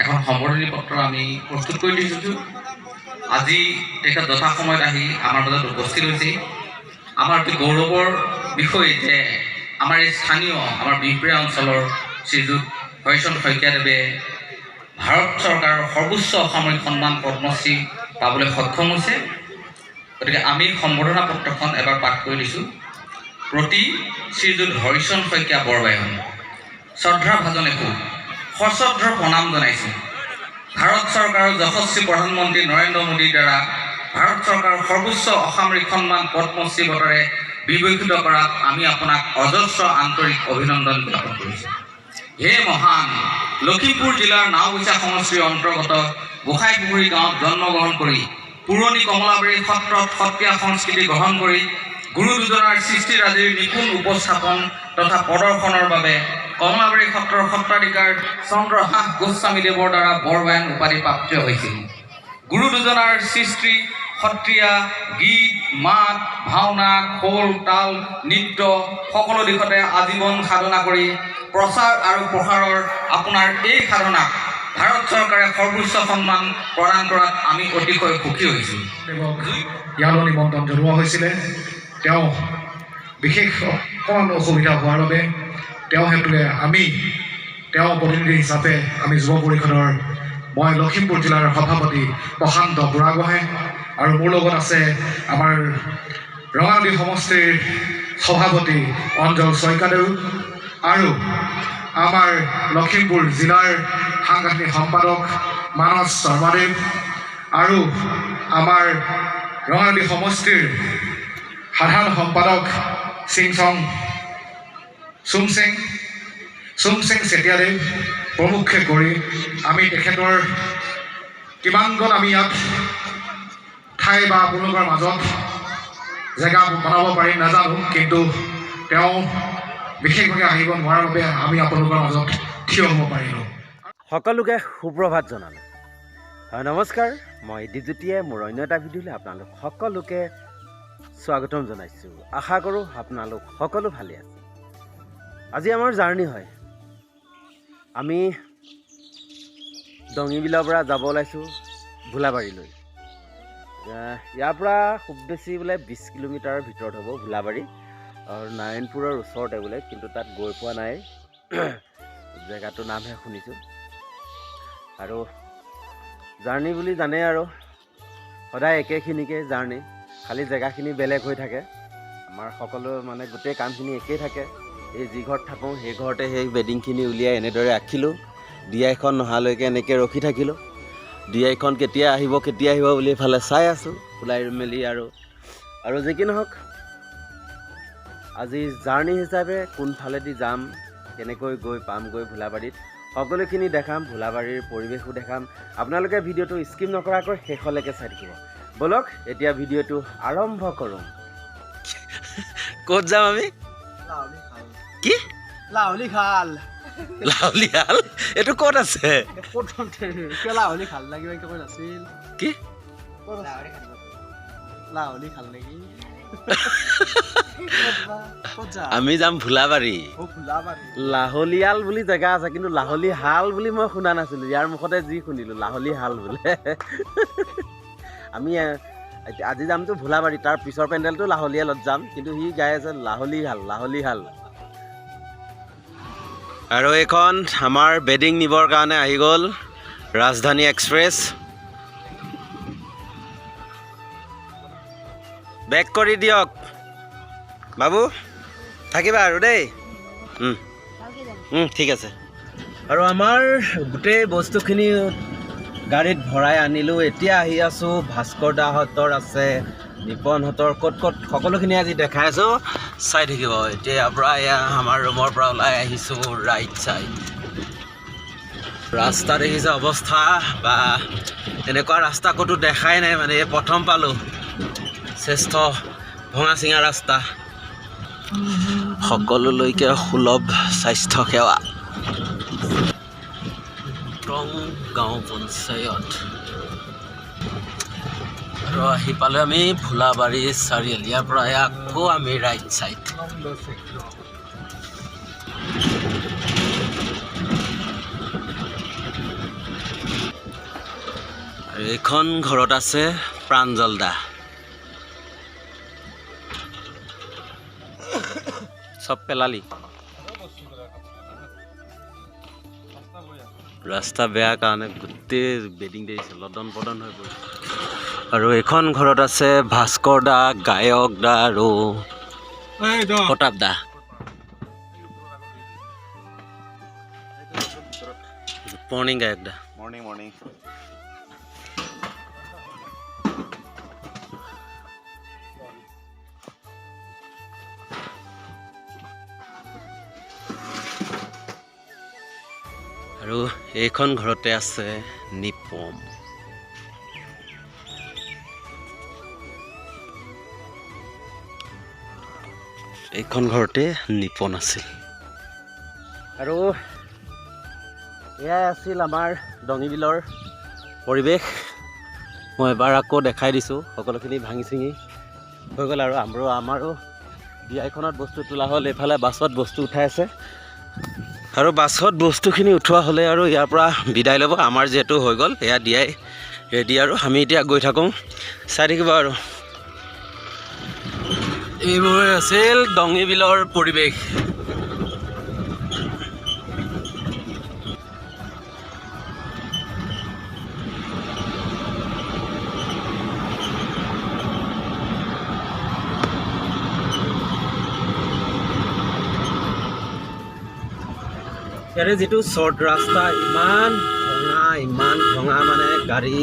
এখন সম্বৰ্ধনী পত্ৰ আমি প্ৰস্তুত কৰি দিছোঁ। আজি তেখেত যথা সময়ত আহি আমাৰ মাজত উপস্থিত হৈছে। আমাৰ অতি গৌৰৱৰ বিষয় যে আমাৰ এই স্থানীয় আমাৰ বিহপুৰীয়া অঞ্চলৰ শ্ৰীযুত হৰিচন্দ্ৰ শইকীয়াদেৱে ভাৰত চৰকাৰৰ সৰ্বোচ্চ অসামৰিক সন্মান পদ্মশ্ৰী পাবলৈ সক্ষম হৈছে। গতিকে আমি সম্বৰ্ধনা পত্ৰখন এবাৰ পাঠ কৰি দিছোঁ। প্ৰতি শ্ৰীযুত হৰিচন্দ্ৰ শইকীয়া বৰবায়ন শ্ৰদ্ধা ভাজনে সশ্ৰদ্ধ প্ৰণাম জনাইছোঁ। ভাৰত চৰকাৰৰ যশস্বী প্ৰধানমন্ত্ৰী নৰেন্দ্ৰ মোদীৰ দ্বাৰা ভাৰত চৰকাৰৰ সৰ্বোচ্চ অসামৰিক সন্মান পদ্মশ্ৰী বঁটাৰে বিভূষিত কৰাত আমি আপোনাক অজস্ৰ আন্তৰিক অভিনন্দন জ্ঞাপন কৰিছোঁ। হে মহান! লখিমপুৰ জিলাৰ নাওবৈচা সমষ্টিৰ অন্তৰ্গত গোসাইপুখুৰী গাঁৱত জন্মগ্ৰহণ কৰি পুৰণি কমলাবাৰী সত্ৰত সত্ৰীয়া সংস্কৃতি গ্ৰহণ কৰি গুৰু দুজনাৰ সৃষ্টিৰাজিৰ নিপুণ উপস্থাপন তথা প্ৰদৰ্শনৰ বাবে কমলাবাৰী সত্ৰৰ সত্ৰাধিকাৰ চন্দ্ৰহাস গোস্বামীদেৱৰ দ্বাৰা বৰবায়ন উপাধি প্ৰাপ্ত হৈছিল। গুৰু দুজনাৰ সৃষ্টি সত্ৰীয়া গীত মাত ভাওনা খোল তাল নৃত্য সকলো দিশতে আজীৱন সাধনা কৰি প্ৰচাৰ আৰু প্ৰসাৰৰ আপোনাৰ এই সাধনাক ভাৰত চৰকাৰে সৰ্বোচ্চ সন্মান প্ৰদান কৰাত আমি অতিশয় সুখী হৈছোঁ। ইয়ালৈ নিমন্ত্ৰণ জনোৱা হৈছিলে। তেওঁ বিশেষ অকণমান অসুবিধা হোৱাৰ বাবে তেওঁ হেতুকে তেওঁ প্ৰতিনিধি হিচাপে আমি যুৱ পৰিষদৰ মই লখিমপুৰ জিলাৰ সভাপতি প্ৰশান্ত বুঢ়াগোহাঁই আৰু মোৰ লগত আছে আমাৰ ৰঙানদী সমষ্টিৰ সভাপতি অঞ্জল ছইকাদেউ আৰু আমাৰ লখিমপুৰ জিলাৰ সাংগঠনিক সম্পাদক মানস শৰ্মাদেৱ আৰু আমাৰ ৰঙানদী সমষ্টিৰ সাধাৰণ সম্পাদক চুমসিং চেতিয়াদেৱ প্ৰমুখ্যে কৰি আমি তেখেতৰ কিমানজন আমি ইয়াত ঠাই বা আপোনালোকৰ মাজত জেগা বনাব পাৰি নাজানো, কিন্তু তেওঁ বিশেষভাৱে আহিব নোৱাৰাৰ বাবে আমি আপোনালোকৰ মাজত থিয় হ'ব পাৰিলোঁ। সকলোকে সুপ্ৰভাত জনালোঁ। হয়, নমস্কাৰ। মই দীপজ্যোতিয়ে মোৰ অন্য এটা ভিডিঅ'লৈ আপোনালোক সকলোকে স্বাগতম জনাইছোঁ। আশা কৰোঁ আপোনালোক সকলো ভালে আছে। আজি আমাৰ জাৰ্ণি হয়। আমি দঙিবিলৰ পৰা যাব ওলাইছোঁ ভোলাবাৰীলৈ। ইয়াৰ পৰা খুব বেছি বোলে 20 কিলোমিটাৰৰ ভিতৰত হ'ব ভোলাবাৰী আৰু নাৰায়ণপুৰৰ ওচৰতে বোলে, কিন্তু তাত গৈ পোৱা নাই। জেগাটোৰ নামহে শুনিছোঁ। আৰু জাৰ্ণি বুলি জানে আৰু সদায় একেখিনিকে জাৰ্ণি, খালি জেগাখিনি বেলেগ হৈ থাকে। আমাৰ সকলো মানে গোটেই কামখিনি একেই থাকে। এই যি ঘৰত থাকোঁ সেই ঘৰতে সেই বেডিংখিনি উলিয়াই এনেদৰে ৰাখিলোঁ। ডিআইখন নহালৈকে এনেকৈ ৰখি থাকিলোঁ। ডিআইখন কেতিয়া আহিব বুলি এইফালে চাই আছোঁ ওলাই মেলি। আৰু যি কি নহওক, আজি জাৰ্ণি হিচাপে কোনফালেদি যাম, কেনেকৈ গৈ পামগৈ ভোলাবাৰীত, সকলোখিনি দেখাম। ভোলাবাৰীৰ পৰিৱেশো দেখাম। আপোনালোকে ভিডিঅ'টো স্কিপ নকৰাকৈ শেষলৈকে চাই থাকিব। বলক এতিয়া ভিডিঅ'টো আৰম্ভ কৰোঁ। ক'ত যাম আমি? কি? লাহলি খাল। এইটো ক'ত আছে? কি? আমি যাম ভোলাবাৰী। লাহলিয়াল বুলি জেগা আছে, কিন্তু লাহলি হাল বুলি মই শুনা নাছিলোঁ। ইয়াৰ মুখতে যি শুনিলোঁ লাহলি হাল বোলে। আমি আজি যামতো ভোলাবাৰী, তাৰ পিছৰ পেণ্ডেলটো লাহলিয়ালত যাম, কিন্তু সি গাই আছে লাহলি হাল। আৰু এইখন আমাৰ বেডিং নিবৰ কাৰণে আহি গ'ল ৰাজধানী এক্সপ্ৰেছ। বেক কৰি দিয়ক বাবু, থাকিবা আৰু দেই। ঠিক আছে। আৰু আমাৰ গোটেই বস্তুখিনি গাড়ীত ভৰাই আনিলোঁ। এতিয়া আহি আছোঁ ভাস্কৰ দাহঁতৰ আছে, নিপনহঁতৰ ক'ত সকলোখিনি আজি দেখাই আছোঁ, চাই থাকিব। এতিয়া ইয়াৰ পৰা আমাৰ ৰুমৰ পৰা ওলাই আহিছোঁ ৰাইট চাইড। ৰাস্তা দেখিছে অৱস্থা, বা এনেকুৱা ৰাস্তা ক'তো দেখাই নাই। মানে প্ৰথম পালোঁ শ্ৰেষ্ঠ ভঙা চিঙা ৰাস্তা, সকলোলৈকে সুলভ স্বাস্থ্য সেৱা। টং গাঁও পঞ্চায়ত আৰু আহি পালোঁ আমি ভোলাবাৰী চাৰিআলি। ইয়াৰ পৰা আকৌ আমি ৰাইট চাইড। আৰু এইখন ঘৰত আছে প্ৰাঞ্জল দা। চব পেলালি। ৰাস্তা বেয়া কাৰণে গোটেই বেডিং দিছে, লদন পদন হৈ পৰিছে। আৰু এইখন ঘৰত আছে ভাস্কৰ দা, গায়ক দা আৰু প্ৰতাপ দা। গুড মৰ্ণিং গায়ক দা। Morning morning. আৰু এইখন ঘৰতে আছে নিপম। এইখন ঘৰতে নিপন আছিল। আৰু এয়াই আছিল আমাৰ ডঙিবিলৰ পৰিৱেশ। মই এবাৰ আকৌ দেখাই দিছোঁ, সকলোখিনি ভাঙি চিঙি হৈ গ'ল। আৰু আমাৰো বিয়াখনত বস্তু তোলা হ'ল। এইফালে বাছত বস্তু উঠাই আছে, আৰু বাছত বস্তুখিনি উঠোৱা হ'লে আৰু ইয়াৰ পৰা বিদায় ল'ব। আমাৰ যিহেতু হৈ গ'ল, এয়া দিয়াই ৰেডি। আৰু আমি এতিয়া গৈ থাকোঁ, চাই থাকিব। আৰু এইবোৰ আছিল ডঙিবিলৰ পৰিৱেশ। ইয়াৰে যিটো শ্বৰ্ট ৰাস্তা, ইমান ভঙা মানে গাড়ী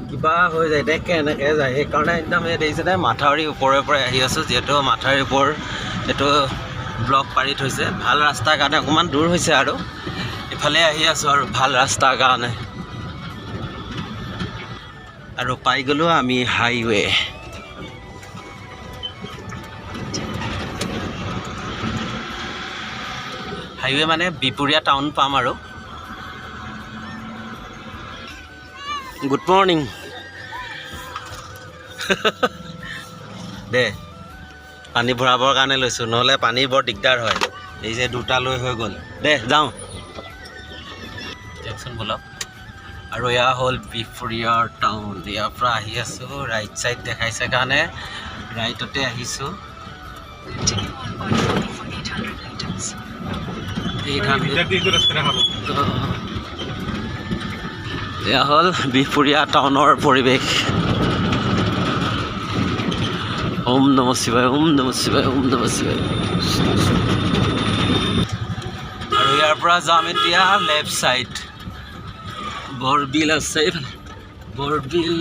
কিবা হৈ যায়, এনেকৈ যায়। সেইকাৰণে একদম এই দেখিছে মাথাউৰি ওপৰে আহি আছোঁ। যিহেতু মাথাউৰিৰ ওপৰ এইটো ব্লক পাৰি থৈছে, ভাল ৰাস্তাৰ কাৰণে অকণমান দূৰ হৈছে। আৰু ইফালে আহি আছোঁ আৰু ভাল ৰাস্তাৰ কাৰণে। আৰু পাই গ'লোঁ আমি হাইৱে। হাইৱে মানে বিপুৰীয়া টাউন পাম। আৰু গুড মৰ্ণিং দে। পানী ভৰাবৰ কাৰণে লৈছোঁ, নহ'লে পানী বৰ দিগদাৰ হয়। এই যে দুটা লৈ হৈ গ'ল, দে যাওঁ জেকচন বলক। আৰু এয়া হ'ল বিপুৰীয়াৰ টাউন। ইয়াৰ পৰা আহি আছোঁ, ৰাইট ছাইড দেখাইছে কাৰণে ৰাইটতে আহিছোঁ। এয়া হ'ল বিপুৰীয়া টাউনৰ পৰিৱেশ। ওম নম শিৱায়, ওম নম শিৱায়, ওম নম শিৱায়। আৰু ইয়াৰ পৰা যাম এতিয়া লেফ্ট ছাইড। বৰবিল আছে এইফালে, বৰবিল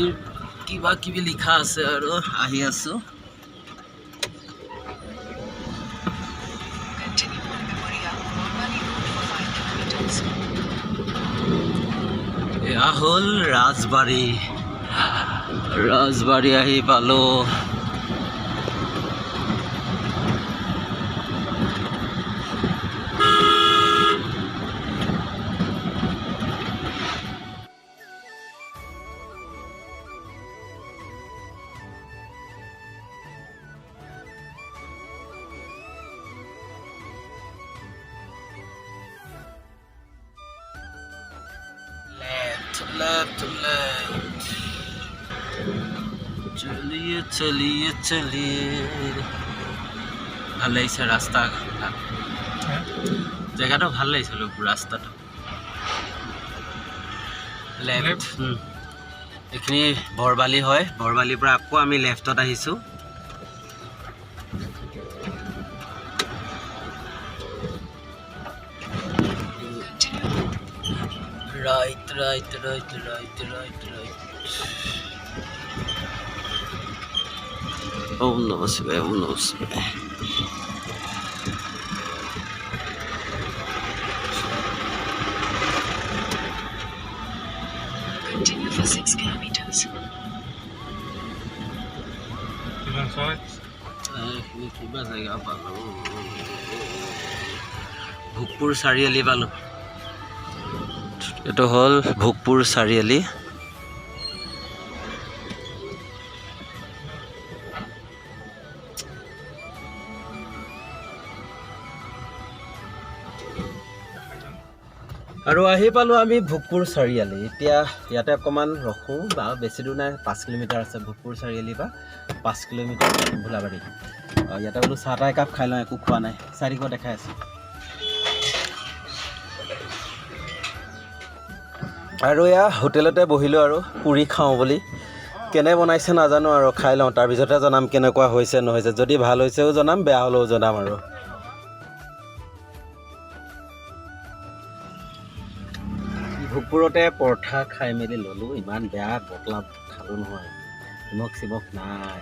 কিবা কিবি লিখা আছে। আৰু আহি আছোঁ। এয়া হ'ল ৰাজবাৰী আহি পালোঁ। left चलिए ভাল লাগিছে ৰাস্তা জেগাটো ভাল লাগিছে ৰাস্তাটো লেফ্ট এইখিনি বৰবালি হয় বৰবালিৰ পৰা আকৌ আমি লেফ্টত আহিছোঁ right Om Namah Shivaya Om Namah Shivaya Continue for 6 kilometers. Bhogpur চাৰিআলি পালো এইটো হল ভোগপুৰ চাৰিআলি আৰু আহি পালোঁ আমি ভোগপুৰ চাৰিআলি। এতিয়া ইয়াতে অকণমান ৰখোঁ, বা বেছি দূৰ নাই, 5 কিলোমিটাৰ আছে ভোগপুৰ চাৰিআলি বা 5 কিলোমিটাৰ ভোলাবাৰী। ইয়াতে বোলো চাহ তাহ একাপ খাই লওঁ, একো খোৱা নাই, চাৰিশ দেখাই আছে। আৰু এয়া হোটেলতে বহিলোঁ আৰু পুৰি খাওঁ বুলি। কেনে বনাইছে নাজানো আৰু, খাই লওঁ, তাৰপিছতহে জনাম কেনেকুৱা হৈছে নহৈছে। যদি ভাল হৈছেও জনাম, বেয়া হ'লেও জনাম আৰু। ভোগপুৰতে পৰঠা খাই মেলি ল'লোঁ, ইমান বেয়া বটলা খালোঁ নহয়, নিমখ চিমখ নাই,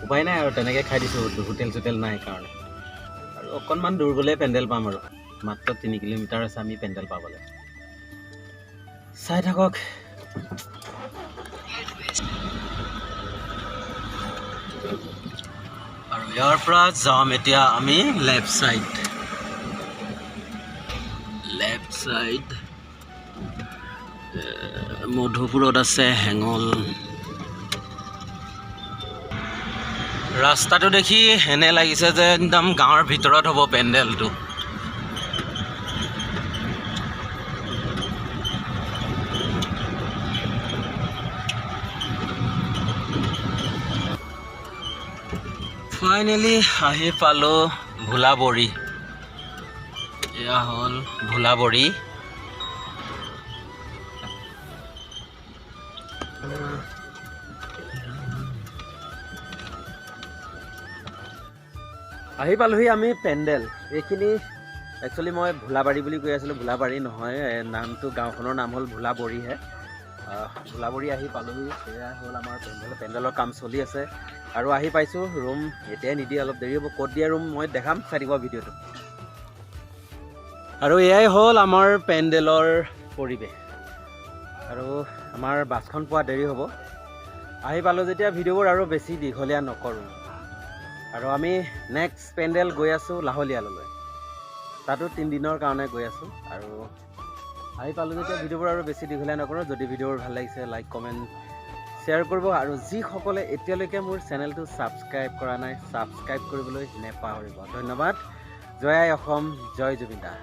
উপায় নাই আৰু তেনেকৈ খাই দিছোঁ, হোটেল চোটেল নাই কাৰণে। আৰু অকণমান দূৰ গ'লে পেণ্ডেল পাম আৰু, মাত্ৰ 3 কিলোমিটাৰ আছে আমি পেণ্ডেল পাবলৈ। চাই থাকক। আৰু ইয়াৰ পৰা যাম এতিয়া আমি লেফ্ট চাইড মধুপুৰত আছে হেঙল। ৰাস্তাটো দেখি এনে লাগিছে যে একদম গাঁৱৰ ভিতৰত হ'ব পেণ্ডেলটো। ফাইনেলি আহি পালোঁ ভোলাবৰী। এয়া হ'ল ভোলাবৰী। আহি পালোহি আমি পেণ্ডেল। এইখিনি একচুৱেলি মই ভোলাবাৰী বুলি কৈ আছিলোঁ, ভোলাবাৰী নহয়, নামটো গাঁওখনৰ নাম হ'ল ভোলাবৰীহে। ভোলাবৰী আহি পালোহি, সেয়া হ'ল আমাৰ পেণ্ডেলৰ কাম চলি আছে। আৰু আহি পাইছোঁ, ৰুম এতিয়াই নিদিয়ে, অলপ দেৰি হ'ব। ক'ত দিয়ে ৰুম মই দেখাম, চাই দিব ভিডিঅ'টো। আৰু এয়াই হ'ল আমাৰ পেণ্ডেলৰ পৰিৱেশ। আৰু আমাৰ বাছখন পোৱা দেৰি হ'ব। আহি পালোঁ যেতিয়া ভিডিঅ'বোৰ আৰু বেছি দীঘলীয়া নকৰোঁ। আৰু আমি নেক্সট পেণ্ডেল গৈ আছোঁ লাহলীয়াললৈ, তাতো 3 দিনৰ কাৰণে গৈ আছোঁ। আৰু আহি পালোঁ যেতিয়া ভিডিঅ'বোৰ আৰু বেছি দীঘলীয়া নকৰোঁ। যদি ভিডিঅ'বোৰ ভাল লাগিছে লাইক কমেণ্ট শ্বেয়াৰ কৰিব। আৰু যিসকলে এতিয়ালৈকে মোৰ চেনেলটো ছাবস্ক্ৰাইব কৰা নাই, ছাবস্ক্ৰাইব কৰিবলৈ নেপাহৰিব। ধন্যবাদ। জয় আই অসম, জয় জুবিন দা।